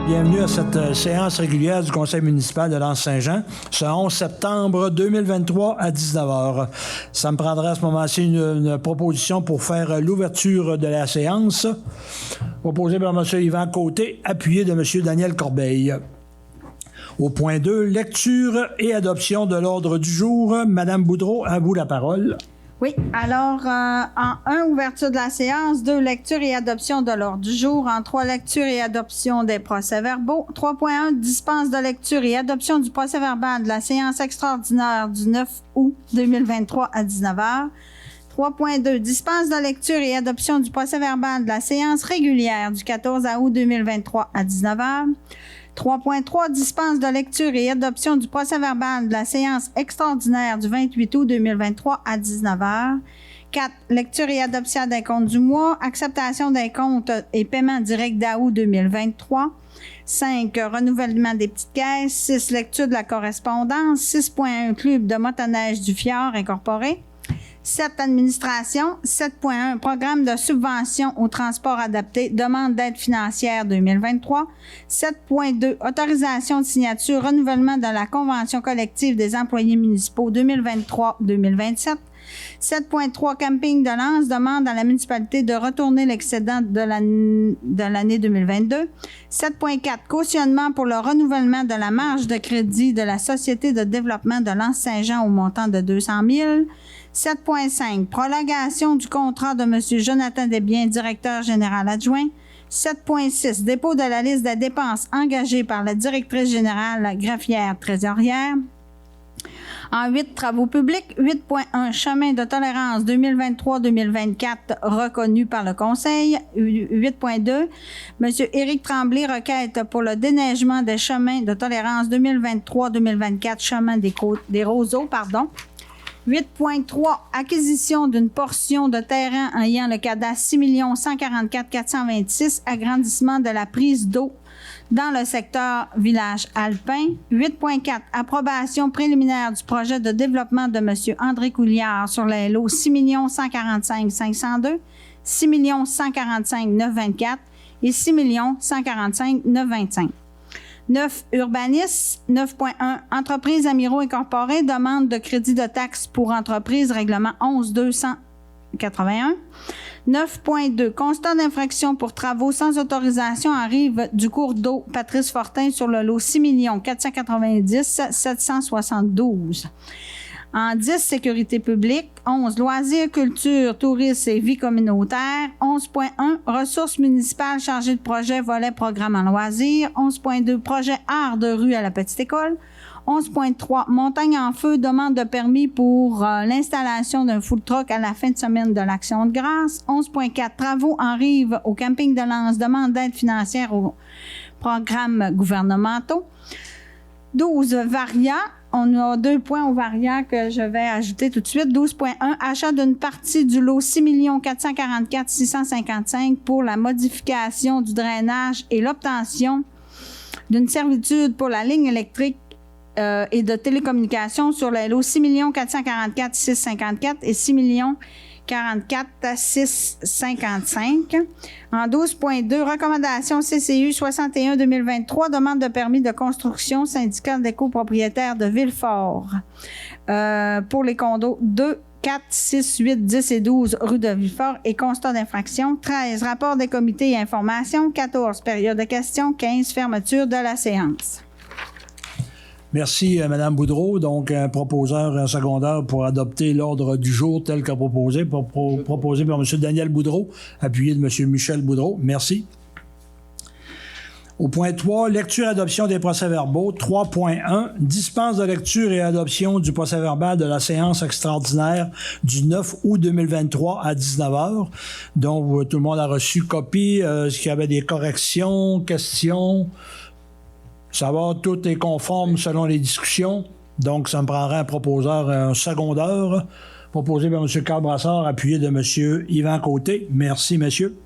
Bienvenue à cette séance régulière du Conseil municipal de l'Anse-Saint-Jean, ce 11 septembre 2023 à 19h. Ça me prendra à ce moment-ci une proposition pour faire l'ouverture de la séance, proposée par M. Yvan Côté, appuyé de M. Daniel Corbeil. Au point 2, lecture et adoption de l'ordre du jour. Madame Boudreau, à vous la parole. Oui, alors, en 1, ouverture de la séance, 2, lecture et adoption de l'ordre du jour, en 3, lecture et adoption des procès-verbaux, 3.1, dispense de lecture et adoption du procès-verbal de la séance extraordinaire du 9 août 2023 à 19h, 3.2, dispense de lecture et adoption du procès-verbal de la séance régulière du 14 août 2023 à 19h, 3.3, dispense de lecture et adoption du procès-verbal de la séance extraordinaire du 28 août 2023 à 19h. 4, lecture et adoption des comptes du mois, acceptation des comptes et paiement direct d'août 2023. 5, renouvellement des petites caisses. 6, lecture de la correspondance. 6.1, club de motoneige du Fjord incorporé. 7, administration. 7.1, programme de subvention au transport adapté, demande d'aide financière 2023. 7.2, autorisation de signature, renouvellement de la convention collective des employés municipaux 2023-2027. 7.3, camping de Lens, demande à la municipalité de retourner l'excédent de l'année 2022. 7.4, cautionnement pour le renouvellement de la marge de crédit de la Société de développement de l'Anse-Saint-Jean au montant de 200 000. 7.5, prolongation du contrat de M. Jonathan Desbiens, directeur général adjoint. 7.6, dépôt de la liste des dépenses engagées par la directrice générale greffière trésorière. En 8, travaux publics. 8.1, chemin de tolérance 2023-2024 reconnu par le Conseil. 8.2, M. Éric Tremblay requête pour le déneigement des chemins de tolérance 2023-2024, chemin des Roseaux, 8.3, acquisition d'une portion de terrain ayant le cadastre 6 144 426, agrandissement de la prise d'eau dans le secteur village alpin. 8.4, approbation préliminaire du projet de développement de M. André Couillard sur les lots 6 145 502, 6 145 924 et 6 145 925. 9, urbanisme. 9.1, entreprise Amiraux Incorporée, demande de crédit de taxe pour entreprise, règlement 11 281. 9.2, constat d'infraction pour travaux sans autorisation en rive du cours d'eau Patrice Fortin sur le lot 6 490 772. En 10, sécurité publique. 11, loisirs, culture, tourisme et vie communautaire. 11.1, ressources municipales chargées de projet, volet programme en loisirs. 11.2, projet art de rue à la petite école. 11.3, montagne en feu, demande de permis pour l'installation d'un food truck à la fin de semaine de l'Action de grâce. 11.4, travaux en rive au camping de Lens, demande d'aide financière aux programmes gouvernementaux. 12, Varia. On a 2 points au Varia que je vais ajouter tout de suite. 12.1, achat d'une partie du lot 6 444 655 pour la modification du drainage et l'obtention d'une servitude pour la ligne électrique et de télécommunications sur les lots 6 444 654 et 6 44 655. En 12.2, recommandation CCU 61-2023, demande de permis de construction syndicat des copropriétaires de Villefort pour les condos 2, 4, 6, 8, 10 et 12 rue de Villefort et constat d'infraction. 13, rapport des comités et informations. 14, période de questions. 15, fermeture de la séance. Merci, Mme Boudreau. Donc, un proposeur secondaire pour adopter l'ordre du jour tel que proposé, proposé par M. Daniel Boudreau, appuyé de M. Michel Boudreau. Merci. Au point 3, lecture et adoption des procès-verbaux. 3.1, dispense de lecture et adoption du procès-verbal de la séance extraordinaire du 9 août 2023 à 19h, dont tout le monde a reçu copie. Est-ce qu'il y avait des corrections, questions? Ça va, tout est conforme selon les discussions. Donc, ça me prendrait un proposeur, un secondaire, proposé par M. Carl Brassard, appuyé de M. Yvan Côté. Merci, messieurs.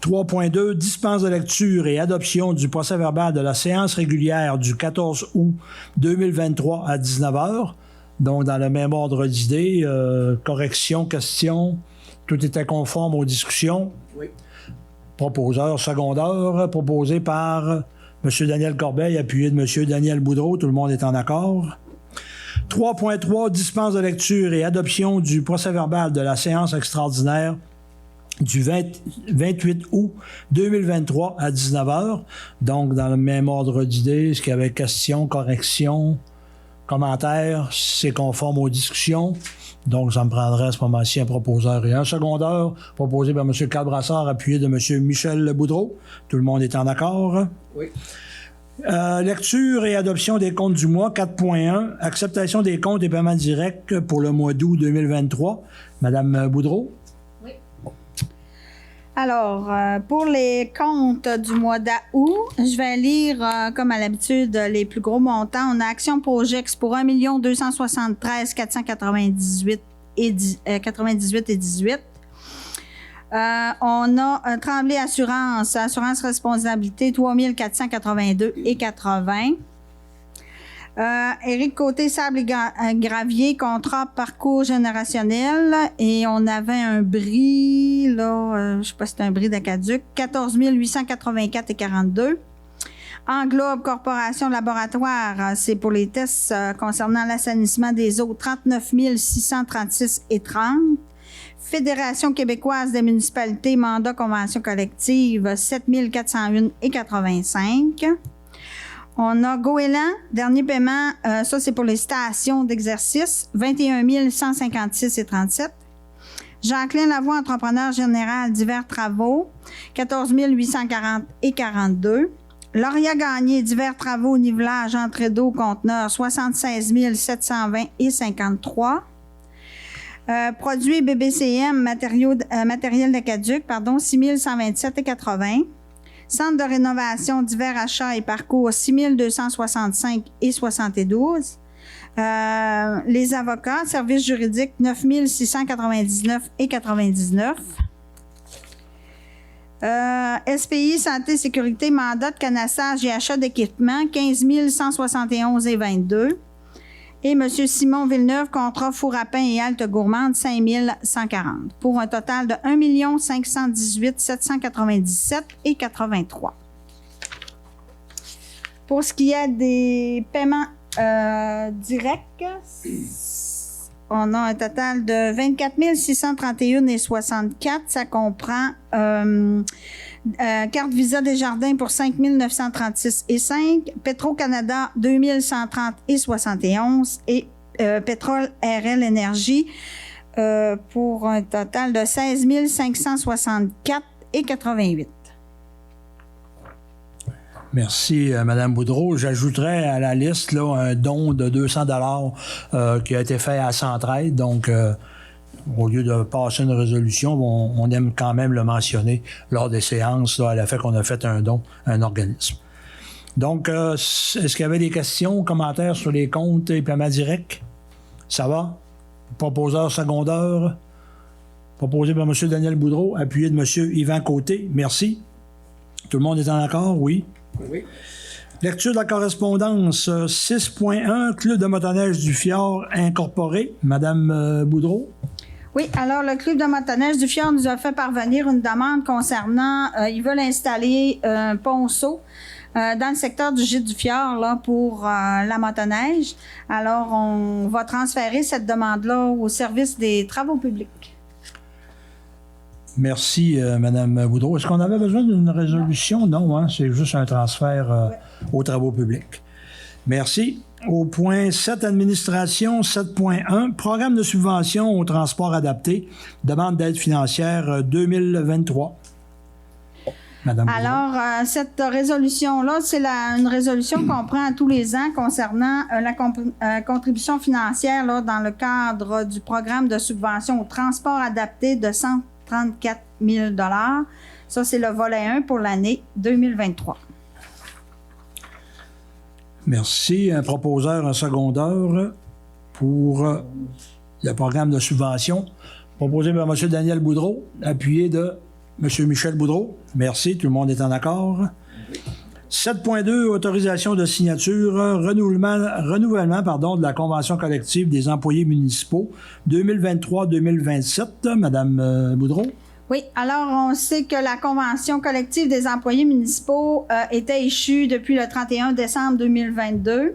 3.2, dispense de lecture et adoption du procès-verbal de la séance régulière du 14 août 2023 à 19h. Donc, dans le même ordre d'idées, correction, question, tout était conforme aux discussions. Oui. Proposeur secondaire, proposé par M. Daniel Corbeil, appuyé de M. Daniel Boudreau. Tout le monde est en accord. 3.3, dispense de lecture et adoption du procès-verbal de la séance extraordinaire du 28 août 2023 à 19h. Donc, dans le même ordre d'idées, est-ce qu'il y avait questions, corrections, commentaires? C'est conforme aux discussions. Donc, ça me prendrait à ce moment-ci un proposeur et un secondaire, proposé par M. Calbrassard, appuyé de M. Michel Boudreau. Tout le monde est en accord? Oui. Lecture et adoption des comptes du mois, 4.1. Acceptation des comptes et paiements directs pour le mois d'août 2023. Madame Boudreau? Oui. Alors, pour les comptes du mois d'août, je vais lire, comme à l'habitude, les plus gros montants. On a Action Projex pour 1 273 498 et 18. On a Tremblay Assurance Responsabilité, 3 482 et 80. Éric Côté, Sable et Gravier, contrat parcours générationnel. Et on avait un bris, là, je sais pas si c'est un bris d'Acaduc, 14 884 et 42. Englobe Corporation Laboratoire, c'est pour les tests concernant l'assainissement des eaux, 39 636 et 30. Fédération québécoise des municipalités, mandat convention collective, 7 401 et 85. On a Goéland, dernier paiement, ça c'est pour les stations d'exercice, 21 156 et 37. Jacqueline Lavoie, entrepreneur général, divers travaux, 14 840 et 42. Lauria Gagné, divers travaux, nivelage, entrée d'eau, conteneur, 76 720 et 53. Produits BBCM, matériel d'Acaduc, 6 127 et 80. Centre de rénovation, divers achats et parcours, 6 265 et 72. Les avocats, services juridiques, 9 699 et 99. SPI, santé, sécurité, mandat de canassage et achat d'équipement, 15 171 et 22. Et M. Simon Villeneuve, contrat four à pain et halte gourmande, 5 140, pour un total de 1 518 797 et 83. Pour ce qui est des paiements directs, on a un total de 24 631 et 64. Ça comprend carte Visa Desjardins pour 5 936 et 5, Petro-Canada 2 130 et 71 et Pétrole RL Énergie pour un total de 16 564 et 88. Merci, Mme Boudreau. J'ajouterais à la liste là, un don de 200 $ qui a été fait à Centraide. Donc, au lieu de passer une résolution, on aime quand même le mentionner lors des séances, là, à l'effet qu'on a fait un don à un organisme. Donc, est-ce qu'il y avait des questions, commentaires sur les comptes et paiements directs? Ça va? Proposeur secondaire, proposé par M. Daniel Boudreau, appuyé de M. Yvan Côté. Merci. Tout le monde est en accord? Oui. Oui. Lecture de la correspondance 6.1, Club de motoneige du Fjord incorporé. Madame Boudreau. Oui, alors le Club de motoneige du Fjord nous a fait parvenir une demande concernant, ils veulent installer un ponceau dans le secteur du gîte du Fjord là, pour la motoneige. Alors, on va transférer cette demande-là au service des travaux publics. Merci, Mme Boudreau. Est-ce qu'on avait besoin d'une résolution? Non, hein? C'est juste un transfert aux travaux publics. Merci. Au point 7, administration, 7.1, programme de subvention au transport adapté, demande d'aide financière 2023. Madame Boudreau. Alors, cette résolution-là, c'est une résolution qu'on prend tous les ans concernant la contribution financière là, dans le cadre du programme de subvention au transport adapté de 134 000 $. Ça, c'est le volet 1 pour l'année 2023. Merci. Un proposeur, un secondaire pour le programme de subvention proposé par M. Daniel Boudreau, appuyé de M. Michel Boudreau. Merci. Tout le monde est en accord. 7.2, autorisation de signature, renouvellement de la convention collective des employés municipaux 2023-2027. Madame Boudreau. Oui, alors on sait que la convention collective des employés municipaux était issue depuis le 31 décembre 2022.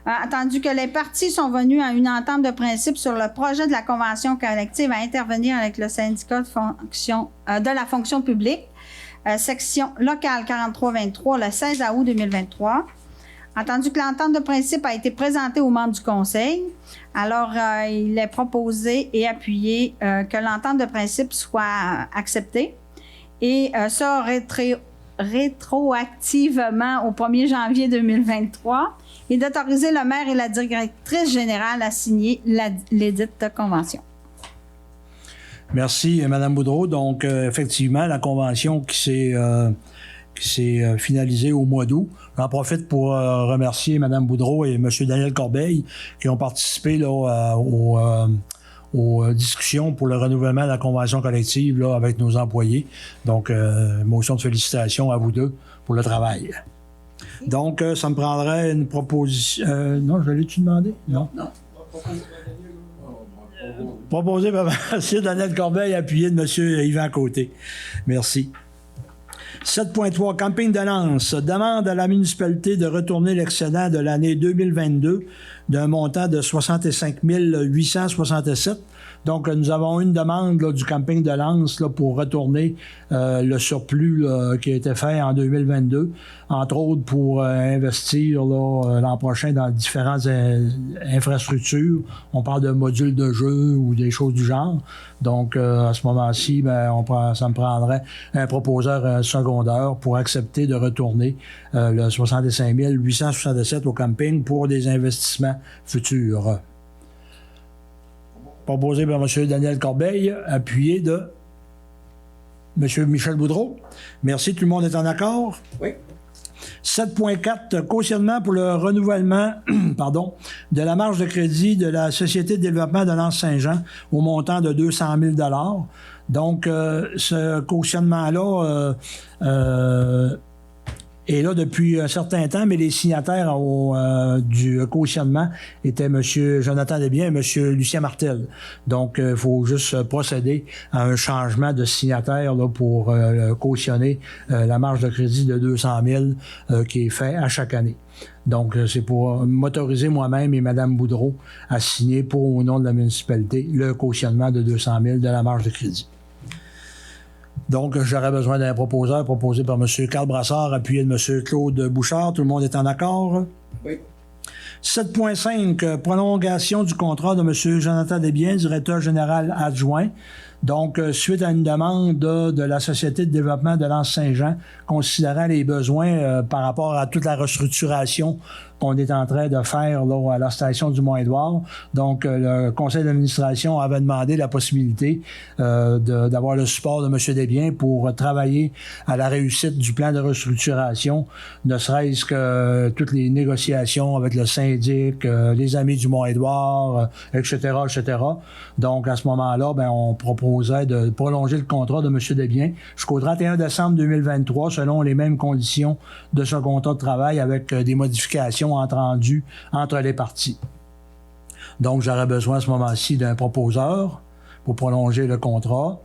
Attendu que les parties sont venues à une entente de principe sur le projet de la convention collective à intervenir avec le syndicat de la fonction publique, section locale 4323, le 16 août 2023. Entendu que l'entente de principe a été présentée aux membres du Conseil, alors il est proposé et appuyé que l'entente de principe soit acceptée et ça rétroactivement au 1er janvier 2023 et d'autoriser le maire et la directrice générale à signer l'édite convention. Merci, Mme Boudreau. Donc, effectivement, la convention qui s'est finalisée au mois d'août. J'en profite pour remercier Mme Boudreau et M. Daniel Corbeil qui ont participé là, aux discussions pour le renouvellement de la convention collective là, avec nos employés. Donc, motion de félicitations à vous deux pour le travail. Donc, ça me prendrait une proposition... non, je l'ai-tu demandé? Non. Proposé par M. Daniel Corbeil, appuyé de M. Yvan Côté. Merci. 7.3, camping de Lens. Demande à la municipalité de retourner l'excédent de l'année 2022 d'un montant de 65 867. Donc, nous avons une demande là, du camping de Lens là, pour retourner le surplus là, qui a été fait en 2022, entre autres pour investir là, l'an prochain dans différentes infrastructures. On parle de modules de jeu ou des choses du genre. Donc, à ce moment-ci, ça me prendrait un proposeur secondaire pour accepter de retourner le 65 867 au camping pour des investissements futurs. Proposé par M. Daniel Corbeil, appuyé de M. Michel Boudreau. Merci, tout le monde est en accord? Oui. 7.4, cautionnement pour le renouvellement de la marge de crédit de la Société de développement de Lens-Saint-Jean au montant de 200 000 $. Donc, ce cautionnement-là est là depuis un certain temps, mais les signataires du cautionnement étaient M. Jonathan Desbiens et M. Lucien Martel. Donc, il faut juste procéder à un changement de signataire là, pour cautionner la marge de crédit de 200 000 qui est fait à chaque année. Donc, c'est pour m'autoriser moi-même et Mme Boudreau à signer pour au nom de la municipalité le cautionnement de 200 000 de la marge de crédit. Donc, j'aurais besoin d'un proposeur proposé par M. Carl Brassard, appuyé de M. Claude Bouchard. Tout le monde est en accord? Oui. 7.5, prolongation du contrat de M. Jonathan Desbiens, directeur général adjoint. Donc, suite à une demande de la Société de développement de Lens-Saint-Jean, considérant les besoins par rapport à toute la restructuration qu'on est en train de faire là, à la station du Mont-Édouard. Donc, le conseil d'administration avait demandé la possibilité d'avoir le support de M. Desbiens pour travailler à la réussite du plan de restructuration, ne serait-ce que toutes les négociations avec le syndic, les amis du Mont-Édouard, etc., etc. Donc, à ce moment-là, on proposait de prolonger le contrat de M. Desbiens jusqu'au 31 décembre 2023, selon les mêmes conditions de ce contrat de travail avec des modifications entendues entre les parties. Donc, j'aurais besoin à ce moment-ci d'un proposeur pour prolonger le contrat.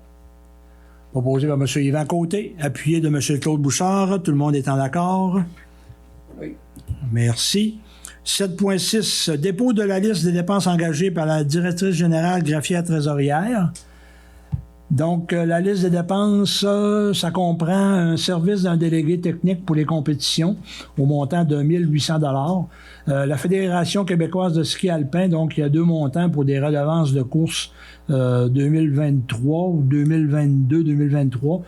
Proposé par M. Yvan Côté, appuyé de M. Claude Bouchard. Tout le monde est en accord? Oui. Merci. 7.6, dépôt de la liste des dépenses engagées par la directrice générale greffière trésorière. Donc, la liste des dépenses, ça comprend un service d'un délégué technique pour les compétitions au montant de 1 800 $. La Fédération québécoise de ski alpin, donc il y a deux montants pour des redevances de course 2023 ou 2022-2023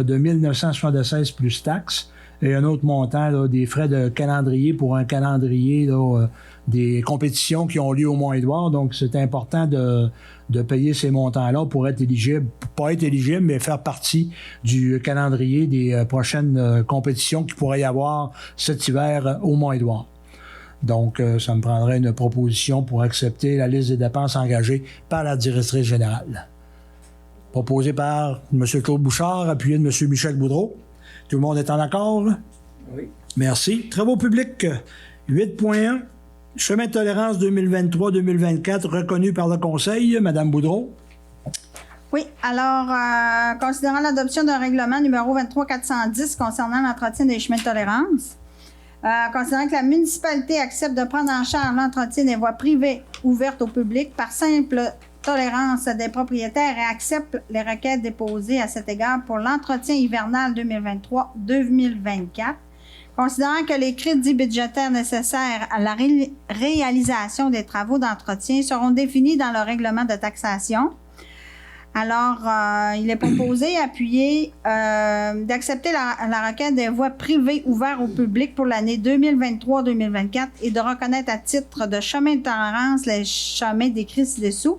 de 1 976 plus taxes. Et un autre montant là, des frais de calendrier pour un calendrier là, des compétitions qui ont lieu au Mont-Édouard. Donc, c'est important de payer ces montants-là pour être éligible, pas être éligible, mais faire partie du calendrier des prochaines compétitions qu'il pourrait y avoir cet hiver au Mont-Édouard. Donc, ça me prendrait une proposition pour accepter la liste des dépenses engagées par la directrice générale. Proposée par M. Claude Bouchard, appuyé de M. Michel Boudreau. Tout le monde est en accord? Oui. Merci. Travaux publics, 8.1. Chemin de tolérance 2023-2024 reconnu par le Conseil. Madame Boudreau. Oui, alors, considérant l'adoption d'un règlement numéro 23410 concernant l'entretien des chemins de tolérance, considérant que la municipalité accepte de prendre en charge l'entretien des voies privées ouvertes au public par simple tolérance des propriétaires et accepte les requêtes déposées à cet égard pour l'entretien hivernal 2023-2024, considérant que les crédits budgétaires nécessaires à la réalisation des travaux d'entretien seront définis dans le règlement de taxation. Alors, il est proposé, appuyé, d'accepter la requête des voies privées ouvertes au public pour l'année 2023-2024 et de reconnaître à titre de chemin de tolérance les chemins décrits ci-dessous.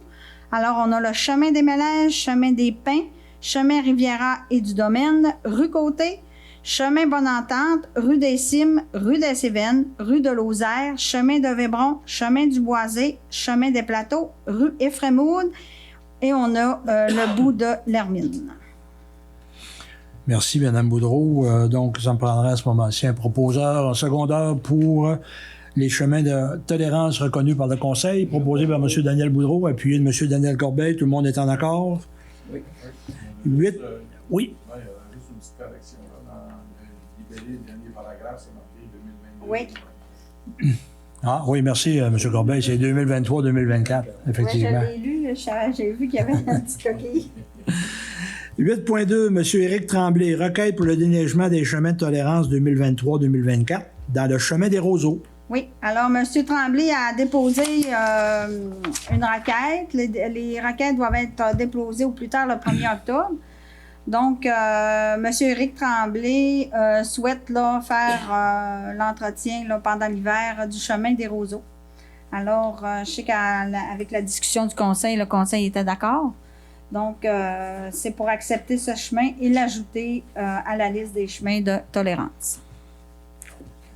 Alors, on a le chemin des Mélèges, chemin des Pins, chemin Riviera et du Domaine, rue Côté, chemin Bonne-Entente, rue des Cimes, rue des Cévennes, rue de Lozère, chemin de Vébron, chemin du Boisé, chemin des Plateaux, rue Éphémoud, et on a le bout de l'Hermine. Merci, Mme Boudreau. Donc, ça me prendrait à ce moment-ci un proposeur, un secondeur pour les chemins de tolérance reconnus par le Conseil, proposé par M. Daniel Boudreau, appuyé de M. Daniel Corbeil. Tout le monde est en accord? Oui. 8. Oui. Juste une petite correction. Là, dans le libellé, le dernier paragraphe, c'est marqué 2022. Oui. Ah oui, merci, M. Corbeil. C'est 2023-2024, effectivement. Oui, je l'ai lu. J'ai vu qu'il y avait un petit coquille. 8.2, M. Éric Tremblay, requête pour le déneigement des chemins de tolérance 2023-2024 dans le chemin des Roseaux. Oui. Alors, M. Tremblay a déposé une requête. Les requêtes doivent être déposées au plus tard le 1er octobre. Donc, M. Éric Tremblay souhaite là, faire l'entretien là, pendant l'hiver du chemin des Roseaux. Alors, je sais qu'avec la discussion du Conseil, le Conseil était d'accord. Donc, c'est pour accepter ce chemin et l'ajouter à la liste des chemins de tolérance.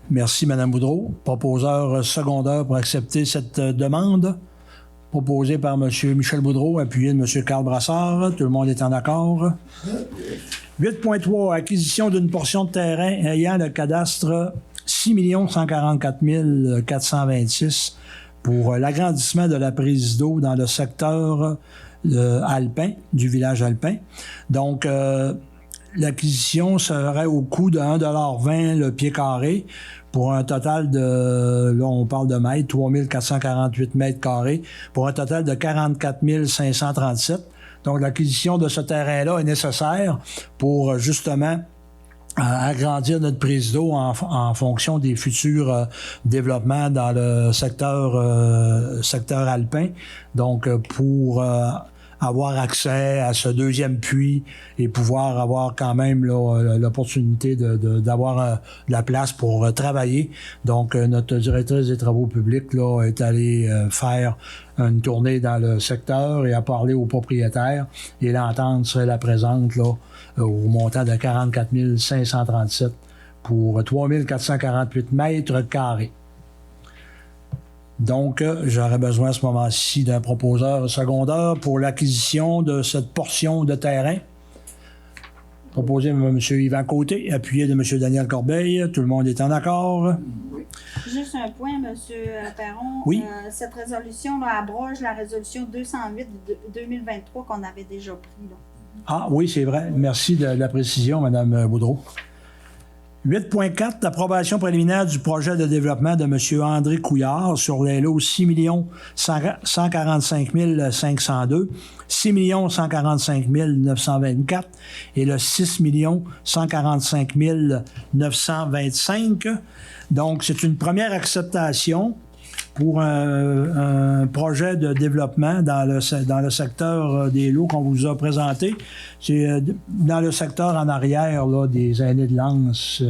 Merci, Mme Boudreau. Proposeur secondaire pour accepter cette demande. Proposé par M. Michel Boudreau, appuyé de M. Carl Brassard. Tout le monde est en accord. 8.3, acquisition d'une portion de terrain ayant le cadastre 6 144 426 pour l'agrandissement de la prise d'eau dans le secteur alpin, du village alpin. Donc, l'acquisition serait au coût de 1,20 $ le pied carré pour un total de, là on parle de mètres, 3 448 mètres carrés, pour un total de 44 537. Donc l'acquisition de ce terrain-là est nécessaire pour justement agrandir notre prise d'eau en fonction des futurs développements dans le secteur alpin. Donc pour avoir accès à ce deuxième puits et pouvoir avoir quand même là, l'opportunité d'avoir de la place pour travailler. Donc, notre directrice des travaux publics là, est allée faire une tournée dans le secteur et a parlé aux propriétaires. Et l'entente serait la présente là, au montant de 44 537 pour 3 448 mètres carrés. Donc, j'aurais besoin à ce moment-ci d'un proposeur secondaire pour l'acquisition de cette portion de terrain. Proposé par M. Yvan Côté, appuyé de M. Daniel Corbeil. Tout le monde est en accord? Oui. Juste un point, M. Perron. Oui. Cette résolution là, abroge la résolution 208 de 2023 qu'on avait déjà pris. Là. Ah oui, c'est vrai. Merci de la précision, Mme Boudreau. 8.4, l'approbation préliminaire du projet de développement de M. André Couillard sur les lots 6 145 502, 6 145 924 et le 6 145 925. Donc, c'est une première acceptation pour un projet de développement dans le secteur des lots qu'on vous a présenté. C'est dans le secteur en arrière là, des Aînés de Lens.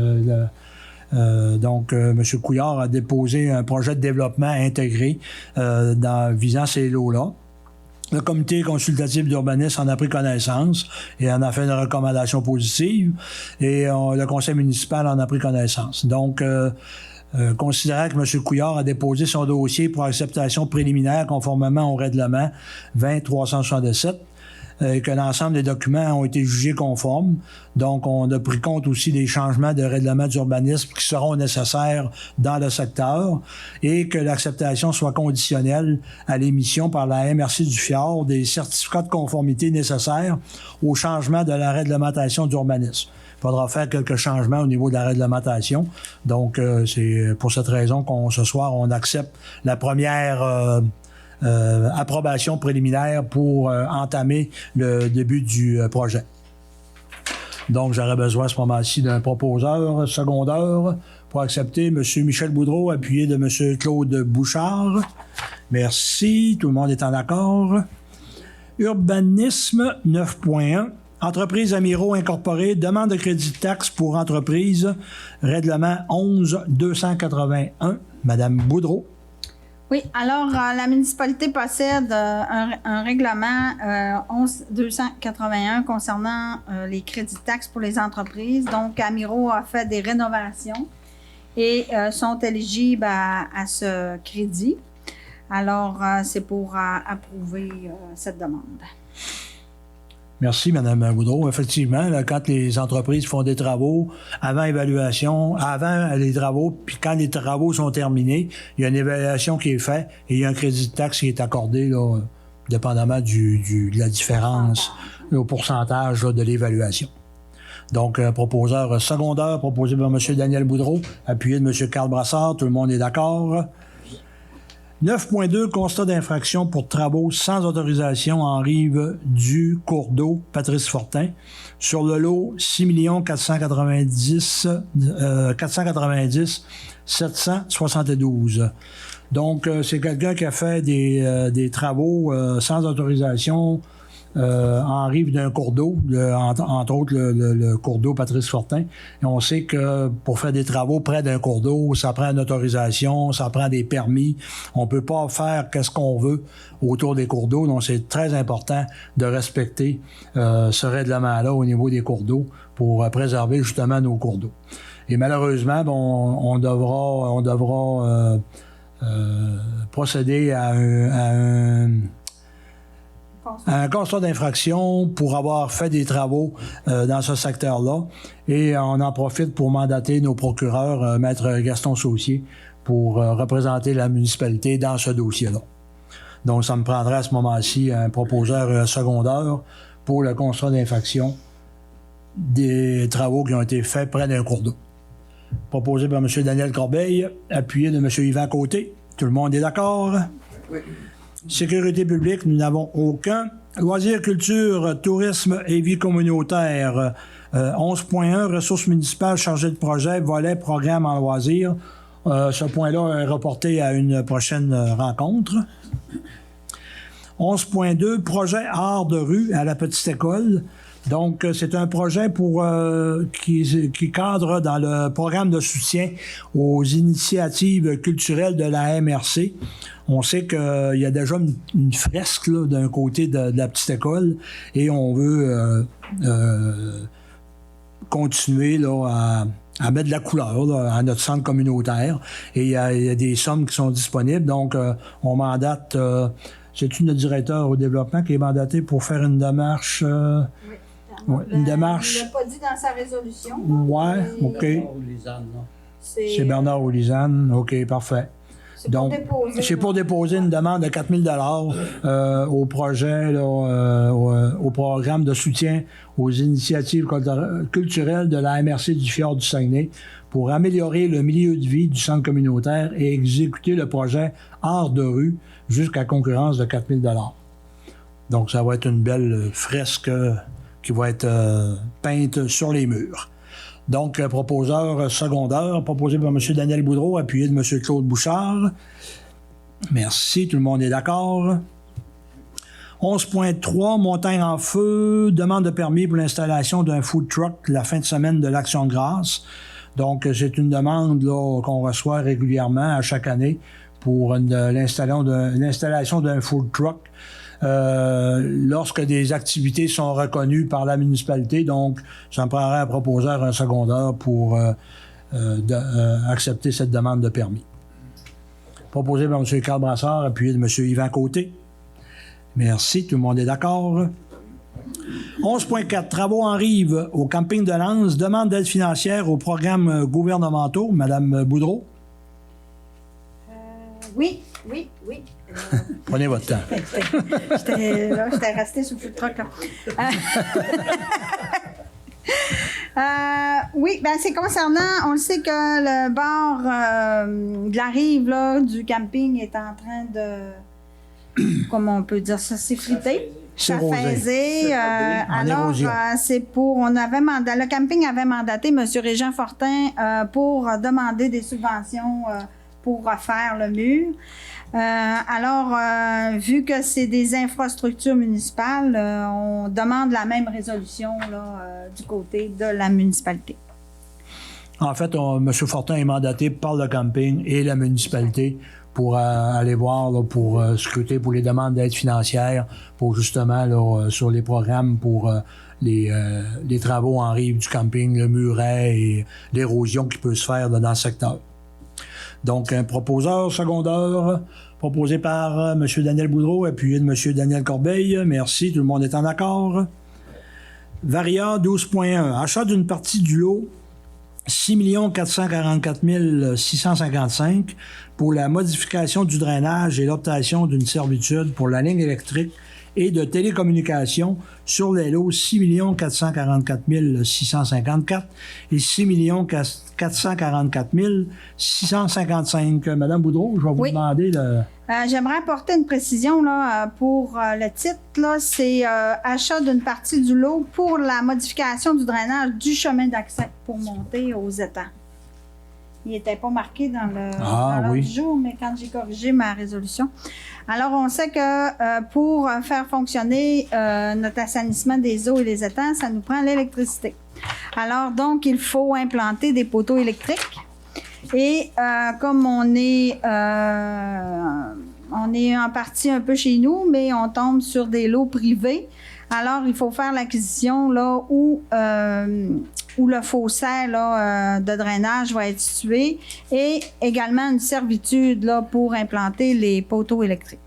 Donc, M. Couillard a déposé un projet de développement intégré visant ces lots-là. Le comité consultatif d'urbanisme en a pris connaissance et en a fait une recommandation positive. Et le conseil municipal en a pris connaissance. Donc, considérant que M. Couillard a déposé son dossier pour acceptation préliminaire conformément au règlement 20-367, et que l'ensemble des documents ont été jugés conformes. Donc, on a pris compte aussi des changements de règlement d'urbanisme qui seront nécessaires dans le secteur et que l'acceptation soit conditionnelle à l'émission par la MRC du Fjord des certificats de conformité nécessaires au changement de la réglementation d'urbanisme. Il faudra faire quelques changements au niveau de la réglementation. Donc, c'est pour cette raison ce soir, on accepte la première approbation préliminaire pour entamer le début du projet. Donc, j'aurais besoin à ce moment-ci d'un proposeur secondaire pour accepter M. Michel Boudreau, appuyé de M. Claude Bouchard. Merci. Tout le monde est en accord. Urbanisme 9.1. Entreprise Amiro Incorporée, demande de crédit de taxe pour entreprise, règlement 11-281. Madame Boudreau. Oui, alors la municipalité possède un règlement 11-281 concernant les crédits de taxes pour les entreprises. Donc, Amiro a fait des rénovations et sont éligibles à ce crédit. Alors, c'est pour approuver cette demande. Merci, Mme Boudreau. Effectivement, là, quand les entreprises font des travaux, avant les travaux, puis quand les travaux sont terminés, il y a une évaluation qui est faite et il y a un crédit de taxe qui est accordé, là, dépendamment de la différence, au pourcentage là, de l'évaluation. Donc, proposeur secondaire proposé par M. Daniel Boudreau, appuyé de M. Carl Brassard. Tout le monde est d'accord. 9.2, constat d'infraction pour travaux sans autorisation en rive du cours d'eau Patrice Fortin sur le lot 6 490 772. Donc, c'est quelqu'un qui a fait des travaux sans autorisation en rive d'un cours d'eau, entre autres le cours d'eau Patrice Fortin. Et on sait que pour faire des travaux près d'un cours d'eau, ça prend une autorisation, ça prend des permis. On peut pas faire qu'est-ce qu'on veut autour des cours d'eau. Donc, c'est très important de respecter ce règlement-là au niveau des cours d'eau pour préserver justement nos cours d'eau. Et malheureusement, on devra procéder à un constat d'infraction pour avoir fait des travaux dans ce secteur-là. Et on en profite pour mandater nos procureurs, Maître Gaston Saucier, pour représenter la municipalité dans ce dossier-là. Donc, ça me prendrait à ce moment-ci un proposeur secondaire pour le constat d'infraction des travaux qui ont été faits près d'un cours d'eau. Proposé par M. Daniel Corbeil, appuyé de M. Yvan Côté. Tout le monde est d'accord? Oui. Sécurité publique, nous n'avons aucun. Loisirs, culture, tourisme et vie communautaire. 11.1, ressources municipales chargées de projet, volet, programme en loisirs. Ce point-là est reporté à une prochaine rencontre. 11.2, projet art de rue à la petite école. Donc, c'est un projet qui cadre dans le programme de soutien aux initiatives culturelles de la MRC. On sait qu'il y a déjà une fresque là, d'un côté de la petite école et on veut continuer là, à mettre de la couleur là, à notre centre communautaire. Et il y a des sommes qui sont disponibles. Donc, on mandate... c'est notre directeur au développement qui est mandaté pour faire une démarche... Oui. Une démarche... Il ne l'a pas dit dans sa résolution. Oui, OK. C'est Bernard Olisane. OK, parfait. Donc, c'est pour déposer une demande de 4 000 au projet, là, au programme de soutien aux initiatives culturelles de la MRC du Fjord du Saguenay pour améliorer le milieu de vie du centre communautaire et exécuter le projet Art de rue jusqu'à concurrence de 4 000 $. Donc, ça va être une belle fresque qui va être peinte sur les murs. Donc, proposeur secondaire, proposé par M. Daniel Boudreau, appuyé de M. Claude Bouchard. Merci, tout le monde est d'accord. 11.3, montagne en feu, demande de permis pour l'installation d'un food truck la fin de semaine de l'Action de grâce. Donc, c'est une demande là, qu'on reçoit régulièrement à chaque année pour l'installation d'un food truck. Lorsque des activités sont reconnues par la municipalité. Donc, ça me prendrait un proposeur, un secondaire pour accepter cette demande de permis. Proposé par M. Carl Brassard, appuyé de M. Yvan Côté. Merci, tout le monde est d'accord. 11.4, travaux en rive au camping de Lens, demande d'aide financière aux programmes gouvernementaux. Madame Boudreau, Oui. prenez votre temps. J'étais restée sur le food truck, là. Oui, ben c'est concernant, on le sait que le bord de la rive là, du camping est en train de, comment on peut dire ça, s'effriter. S'arroser. Alors, c'est pour, le camping avait mandaté M. Régent Fortin pour demander des subventions pour refaire le mur. Vu que c'est des infrastructures municipales, on demande la même résolution là, du côté de la municipalité. En fait, M. Fortin est mandaté par le camping et la municipalité pour aller voir, là, pour scruter pour les demandes d'aide financière, pour justement, là, sur les programmes pour les travaux en rive du camping, le muret et l'érosion qui peut se faire là, dans le secteur. Donc, un proposeur secondaire proposé par M. Daniel Boudreau, appuyé de M. Daniel Corbeil. Merci, tout le monde est en accord. Varia 12.1, achat d'une partie du lot 6 444 655 pour la modification du drainage et l'obtention d'une servitude pour la ligne électrique et de télécommunications sur les lots 6 444 654 et 6 444 655. Madame Boudreau, je vais vous demander le... J'aimerais apporter une précision là, pour le titre. Là, c'est achat d'une partie du lot pour la modification du drainage du chemin d'accès pour monter aux étangs. Il n'était pas marqué dans l'ordre du jour, mais quand j'ai corrigé ma résolution. Alors, on sait que pour faire fonctionner notre assainissement des eaux et des étangs, ça nous prend l'électricité. Alors, donc, il faut implanter des poteaux électriques. Et comme on est en partie un peu chez nous, mais on tombe sur des lots privés, alors il faut faire l'acquisition là où le fossé là, de drainage va être situé et également une servitude là, pour implanter les poteaux électriques.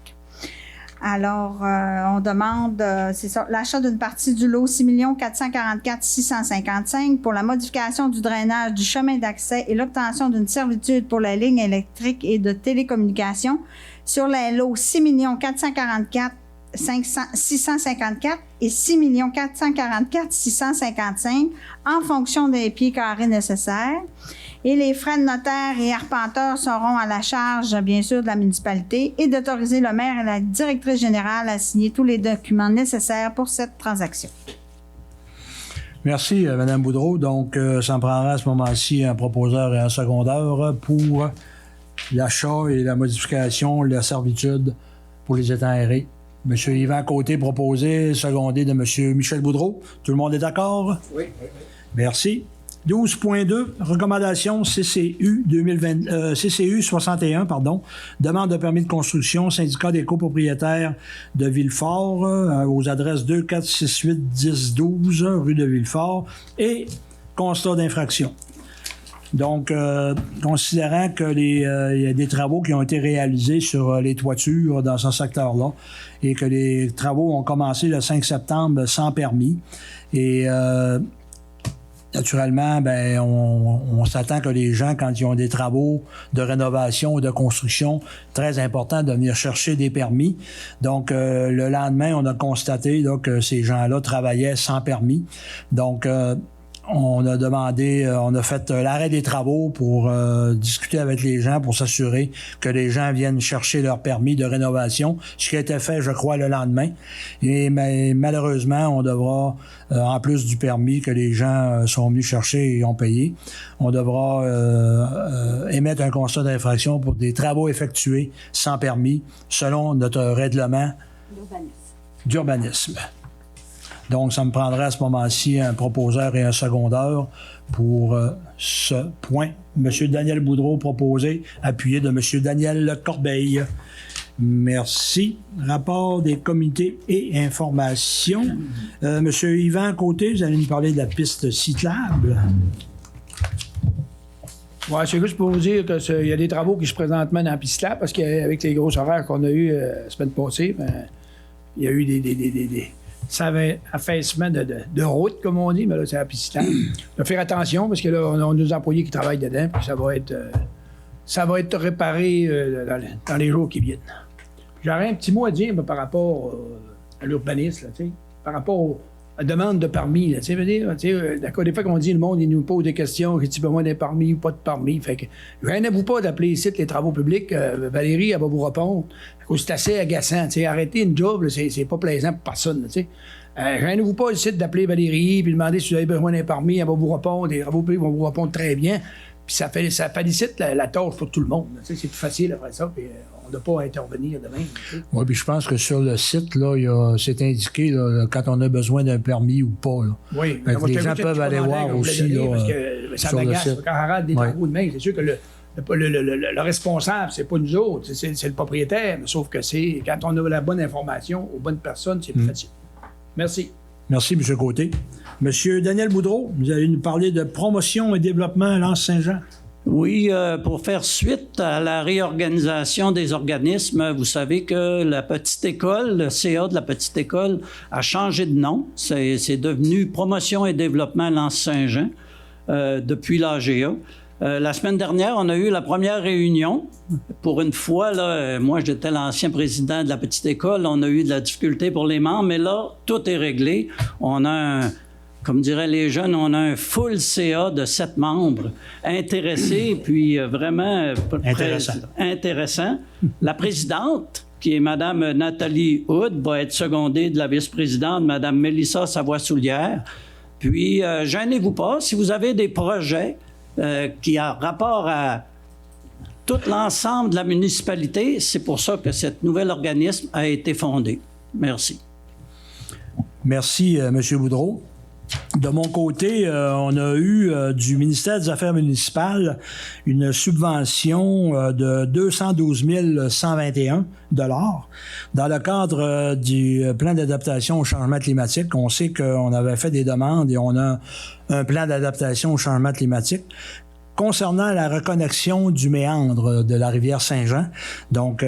Alors, on demande, c'est ça, l'achat d'une partie du lot 6 444 655 pour la modification du drainage du chemin d'accès et l'obtention d'une servitude pour la ligne électrique et de télécommunications sur les lots 6 444 654 et 6 444 655 en fonction des pieds carrés nécessaires. Et les frais de notaire et arpenteur seront à la charge, bien sûr, de la municipalité et d'autoriser le maire et la directrice générale à signer tous les documents nécessaires pour cette transaction. Merci, Mme Boudreau. Donc, ça me prendra à ce moment-ci un proposeur et un secondaire pour l'achat et la modification, la servitude pour les étangs aérés. M. Yvan Côté proposé, secondé de M. Michel Boudreau. Tout le monde est d'accord? Oui. Merci. 12.2, recommandation CCU 61, demande de permis de construction, syndicat des copropriétaires de Villefort, aux adresses 2468-1012, rue de Villefort, et constat d'infraction. Donc, considérant que il y a des travaux qui ont été réalisés sur les toitures dans ce secteur-là, et que les travaux ont commencé le 5 septembre sans permis, et naturellement, ben, on s'attend que les gens, quand ils ont des travaux de rénovation ou de construction, très important de venir chercher des permis. Donc, le lendemain, on a constaté là, que ces gens-là travaillaient sans permis. Donc, on a demandé, on a fait l'arrêt des travaux pour discuter avec les gens, pour s'assurer que les gens viennent chercher leur permis de rénovation, ce qui a été fait, je crois, le lendemain. Mais malheureusement, on devra, en plus du permis que les gens sont venus chercher et ont payé, on devra émettre un constat d'infraction pour des travaux effectués sans permis, selon notre règlement d'urbanisme. Donc, ça me prendrait à ce moment-ci un proposeur et un secondaire pour ce point. M. Daniel Boudreau proposé, appuyé de M. Daniel Corbeil. Merci. Rapport des comités et informations. M. Yvan Côté, vous allez nous parler de la piste cyclable. Oui, c'est juste pour vous dire qu'il y a des travaux qui se présentent dans la piste cyclable parce qu'avec les gros horaires qu'on a eus la semaine passée, ben, il y a eu ça avait affaissement de route, comme on dit, mais là, c'est apicitable. Il faut faire attention parce que là, on a nos employés qui travaillent dedans, puis ça va être réparé dans les jours qui viennent. J'aurais un petit mot à dire par rapport à l'urbanisme, là, par rapport à la demande de permis. Là, d'accord, des fois qu'on dit le monde, il nous pose des questions, est-ce besoin d'un permis ou pas de permis? Fait que, gênez-vous pas d'appeler ici les travaux publics. Valérie, elle va vous répondre. C'est assez agaçant. Arrêter une job, là, c'est pas plaisant pour personne. Gênez-vous pas ici d'appeler Valérie puis demander si vous avez besoin d'un permis, elle va vous répondre. Les travaux publics vont vous répondre très bien. Puis ça félicite la tâche pour tout le monde. C'est plus facile après ça. Puis, on n'a pas à intervenir demain. Oui, puis je pense que sur le site, là, c'est indiqué là, quand on a besoin d'un permis ou pas. Là. Oui, les gens peuvent aller voir aussi là, parce que ça sur le m'agace. site. Quand on arrête des travaux demain, c'est sûr que le responsable, c'est pas nous autres, c'est le propriétaire. Mais sauf que c'est quand on a la bonne information aux bonnes personnes, c'est plus facile. Merci. Merci, M. Côté. M. Daniel Boudreau, vous allez nous parler de promotion et développement à l'Anse-Saint-Jean. Oui, pour faire suite à la réorganisation des organismes, vous savez que la petite école, le CA de la petite école a changé de nom. C'est devenu Promotion et développement à l'Anse-Saint-Jean depuis l'AGA. La semaine dernière, on a eu la première réunion. Pour une fois, là, moi, j'étais l'ancien président de la petite école. On a eu de la difficulté pour les membres, mais là, tout est réglé. On a comme diraient les jeunes, on a un full CA de 7 membres intéressés, puis vraiment intéressant. La présidente, qui est Mme Nathalie Hood, va être secondée de la vice-présidente, Mme Mélissa Savoie-Soulière. Puis, gênez-vous pas, si vous avez des projets qui ont rapport à tout l'ensemble de la municipalité, c'est pour ça que cet nouvel organisme a été fondé. Merci. Merci, M. Boudreau. De mon côté, on a eu du ministère des Affaires municipales une subvention de 212 121 $ dans le cadre du plan d'adaptation au changement climatique. On sait qu'on avait fait des demandes et on a un plan d'adaptation au changement climatique concernant la reconnexion du méandre de la rivière Saint-Jean. Donc,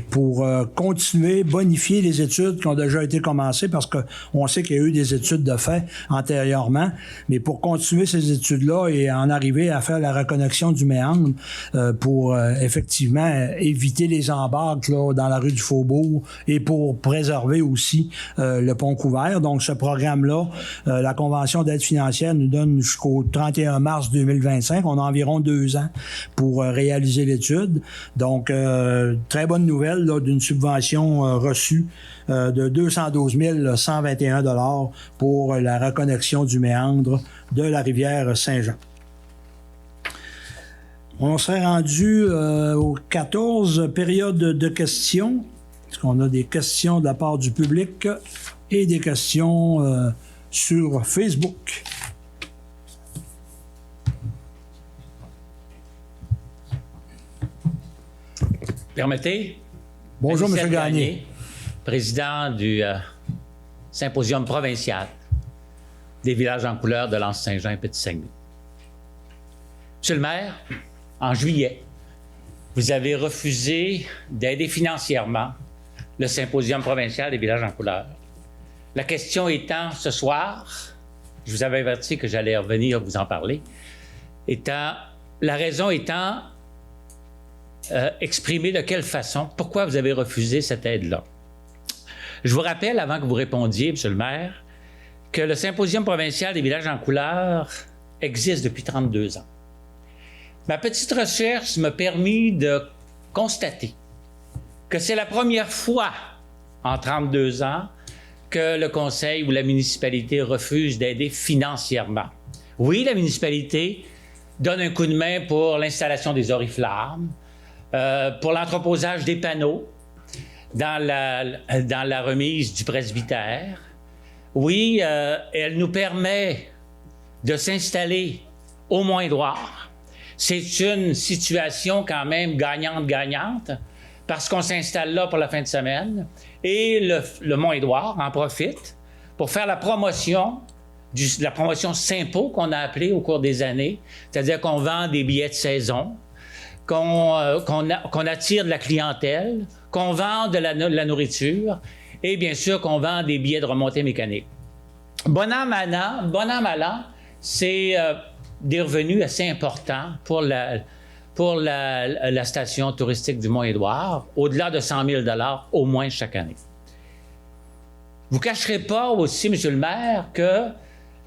pour continuer, bonifier les études qui ont déjà été commencées, parce qu'on sait qu'il y a eu des études de fait antérieurement, mais pour continuer ces études-là et en arriver à faire la reconnexion du méandre pour effectivement éviter les embarques là, dans la rue du Faubourg et pour préserver aussi le pont couvert. Donc, ce programme-là, la Convention d'aide financière nous donne jusqu'au 31 mars 2025. On a environ 2 ans pour réaliser l'étude. Donc, très bonne nouvelle là, d'une subvention reçue de 212 121 $ pour la reconnexion du méandre de la rivière Saint-Jean. On serait rendu aux 14 périodes de questions. Est-ce qu'on a des questions de la part du public et des questions sur Facebook? Permettez? Bonjour, M. Gagné. Président du symposium provincial des villages en couleur de l'Anse-Saint-Jean et Petit-Saguenay. Monsieur le maire, en juillet, vous avez refusé d'aider financièrement le symposium provincial des villages en couleur. La question étant, ce soir, je vous avais averti que j'allais revenir vous en parler, la raison étant exprimer de quelle façon, pourquoi vous avez refusé cette aide-là. Je vous rappelle, avant que vous répondiez, M. le maire, que le symposium provincial des villages en couleur existe depuis 32 ans. Ma petite recherche m'a permis de constater que c'est la première fois en 32 ans que le conseil ou la municipalité refuse d'aider financièrement. Oui, la municipalité donne un coup de main pour l'installation des oriflammes, pour l'entreposage des panneaux dans la remise du presbytère. Oui, elle nous permet de s'installer au Moins-Droit. C'est une situation quand même gagnante-gagnante parce qu'on s'installe là pour la fin de semaine et le Mont-Édouard en profite pour faire la promotion Saint-Pau qu'on a appelée au cours des années, c'est-à-dire qu'on vend des billets de saison, qu'on attire de la clientèle, qu'on vend de la nourriture et bien sûr qu'on vend des billets de remontée mécanique. Bon an, mal an, c'est des revenus assez importants pour la station touristique du Mont-Édouard, au-delà de 100 000 $ au moins chaque année. Vous ne cacherez pas aussi, M. le maire, que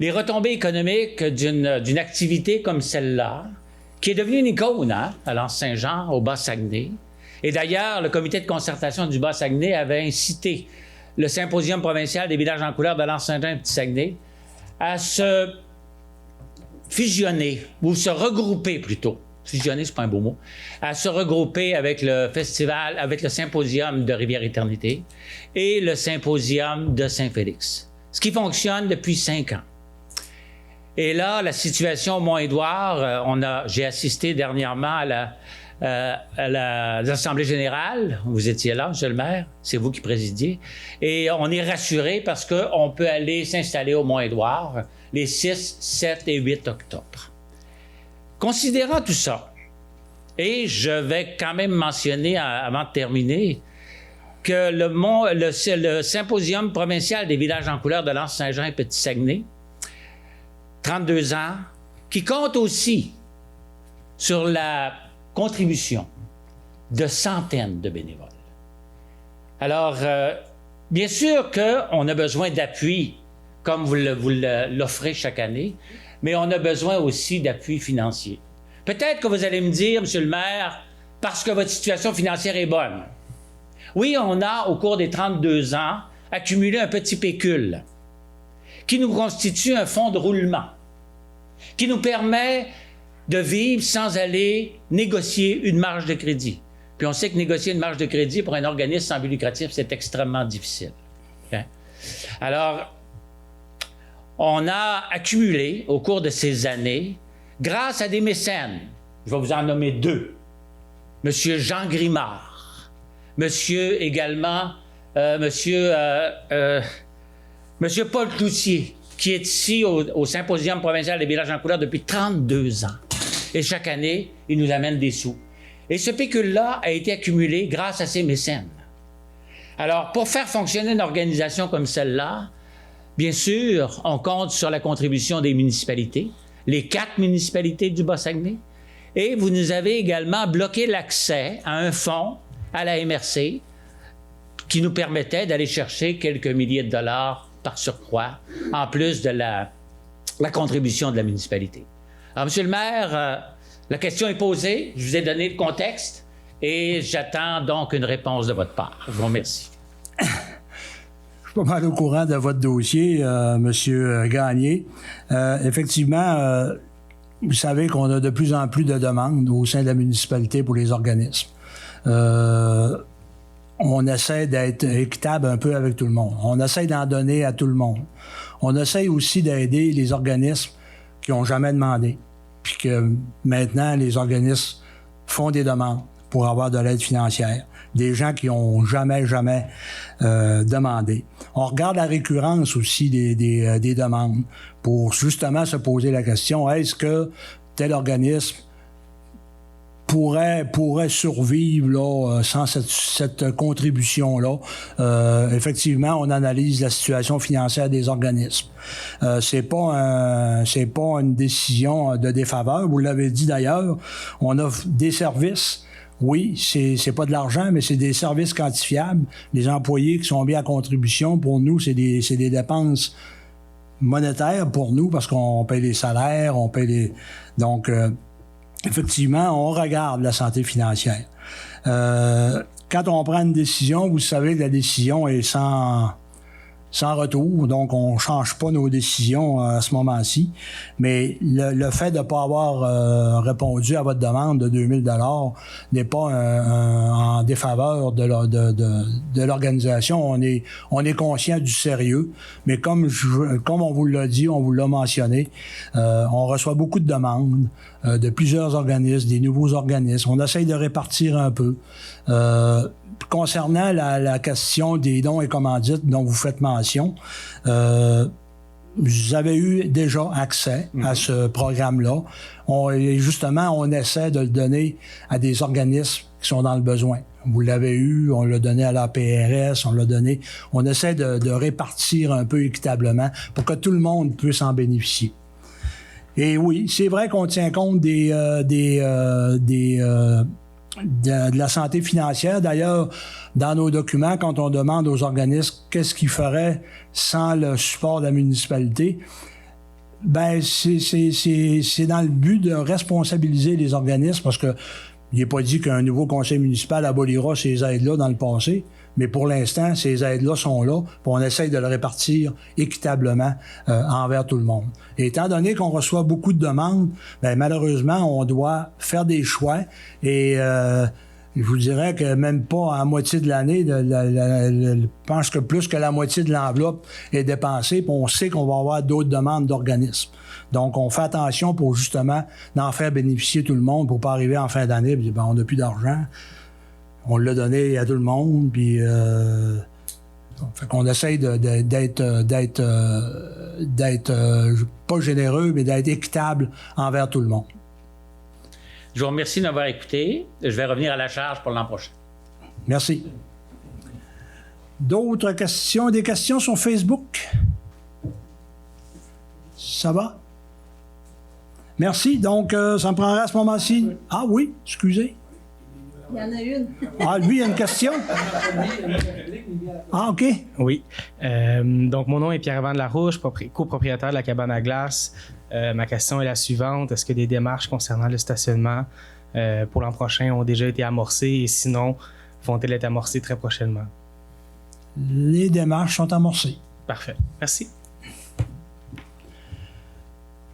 les retombées économiques d'une activité comme celle-là, qui est devenue une icône à l'Anse-Saint-Jean, au Bas-Saguenay, et d'ailleurs, le comité de concertation du Bas-Saguenay avait incité le Symposium provincial des villages en couleur de l'Anse-Saint-Jean et Petit-Saguenay à se fusionner, ou se regrouper plutôt. Fusionner, c'est pas un beau mot. À se regrouper avec le festival, avec le Symposium de Rivière-Éternité et le Symposium de Saint-Félix. Ce qui fonctionne depuis 5 ans. Et là, la situation au Mont-Édouard, j'ai assisté dernièrement à l'Assemblée générale. Vous étiez là, M. le maire, c'est vous qui présidiez. Et on est rassuré parce qu'on peut aller s'installer au Mont-Édouard les 6, 7 et 8 octobre. Considérant tout ça, et je vais quand même mentionner, avant de terminer, que le Symposium provincial des villages en couleur de l'Anse-Saint-Jean et Petit-Saguenay, 32 ans, qui compte aussi sur la contribution de centaines de bénévoles. Alors, bien sûr qu'on a besoin d'appui, comme vous l'offrez chaque année, mais on a besoin aussi d'appui financier. Peut-être que vous allez me dire, M. le maire, parce que votre situation financière est bonne. Oui, on a, au cours des 32 ans, accumulé un petit pécule qui nous constitue un fonds de roulement, qui nous permet de vivre sans aller négocier une marge de crédit. Puis on sait que négocier une marge de crédit pour un organisme sans but lucratif, c'est extrêmement difficile. Okay? Alors, on a accumulé au cours de ces années, grâce à des mécènes, je vais vous en nommer 2, M. Jean Grimard, Monsieur Paul Cloutier, qui est ici au Symposium provincial des villages en couleur depuis 32 ans. Et chaque année, il nous amène des sous. Et ce pécule-là a été accumulé grâce à ces mécènes. Alors, pour faire fonctionner une organisation comme celle-là, bien sûr, on compte sur la contribution des municipalités, les 4 municipalités du Bas-Saguenay, et vous nous avez également bloqué l'accès à un fonds à la MRC qui nous permettait d'aller chercher quelques milliers de dollars par surcroît, en plus de la contribution de la municipalité. Alors, Monsieur le maire, la question est posée, je vous ai donné le contexte, et j'attends donc une réponse de votre part. Je vous remercie. Pas mal au courant de votre dossier, Monsieur Gagné. Effectivement, vous savez qu'on a de plus en plus de demandes au sein de la municipalité pour les organismes. On essaie d'être équitable un peu avec tout le monde. On essaie d'en donner à tout le monde. On essaie aussi d'aider les organismes qui n'ont jamais demandé, puis que maintenant, les organismes font des demandes pour avoir de l'aide financière. Des gens qui n'ont jamais demandé. On regarde la récurrence aussi des demandes pour justement se poser la question, est-ce que tel organisme pourrait survivre là, sans cette contribution-là? Effectivement, on analyse la situation financière des organismes. C'est pas une décision de défaveur. Vous l'avez dit d'ailleurs, on offre des services. Oui, c'est pas de l'argent, mais c'est des services quantifiables. Les employés qui sont mis à contribution, pour nous, c'est des dépenses monétaires pour nous, parce qu'on paye les salaires, on paye les... Donc, effectivement, on regarde la santé financière. Quand on prend une décision, vous savez que la décision est sans retour, donc on change pas nos décisions à ce moment-ci. Mais le fait de ne pas avoir répondu à votre demande de 2000 $ n'est pas en défaveur de l'organisation. On est conscient du sérieux, mais comme on vous l'a dit, on vous l'a mentionné, on reçoit beaucoup de demandes de plusieurs organismes, des nouveaux organismes. On essaye de répartir un peu. Concernant la question des dons et commandites dont vous faites mention, vous avez eu déjà accès à ce programme-là. Justement, on essaie de le donner à des organismes qui sont dans le besoin. Vous l'avez eu, on l'a donné à la PRS, on l'a donné. On essaie de répartir un peu équitablement pour que tout le monde puisse en bénéficier. Et oui, c'est vrai qu'on tient compte de la santé financière. D'ailleurs, dans nos documents, quand on demande aux organismes qu'est-ce qu'ils feraient sans le support de la municipalité, ben c'est dans le but de responsabiliser les organismes, parce que il n'est pas dit qu'un nouveau conseil municipal abolira ces aides-là dans le passé, mais pour l'instant, ces aides-là sont là, puis on essaye de le répartir équitablement envers tout le monde. Et étant donné qu'on reçoit beaucoup de demandes, ben malheureusement, on doit faire des choix, et je vous dirais que même pas à moitié de l'année, je pense que plus que la moitié de l'enveloppe est dépensée, puis on sait qu'on va avoir d'autres demandes d'organismes. Donc, on fait attention pour justement d'en faire bénéficier tout le monde pour pas arriver en fin d'année et dire, ben, on n'a plus d'argent. On l'a donné à tout le monde, puis fait qu'on essaye d'être pas généreux, mais d'être équitable envers tout le monde. Je vous remercie de m'avoir écouté. Je vais revenir à la charge pour l'an prochain. Merci. D'autres questions? Des questions sur Facebook? Ça va? Merci. Donc, ça me prendrait à ce moment-ci. Ah oui, excusez. Il y en a une. Ah, lui, il y a une question? Ah, OK. Oui. Donc, mon nom est Pierre-Yvan Larouche, copropriétaire de la cabane à glace. Ma question est la suivante. Est-ce que des démarches concernant le stationnement pour l'an prochain ont déjà été amorcées et sinon, vont-elles être amorcées très prochainement? Les démarches sont amorcées. Parfait. Merci.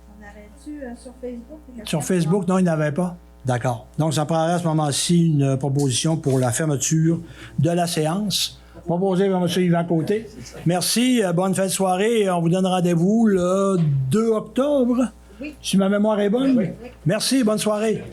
On aurait-tu sur Facebook? Sur Facebook, non, il n'y en avait pas. D'accord. Donc, ça prendrait à ce moment-ci une proposition pour la fermeture de la séance. Proposé par M. Yvan Côté. Merci. Bonne fin de soirée. On vous donne rendez-vous le 2 octobre. Oui. Si ma mémoire est bonne. Oui. Merci. Bonne soirée.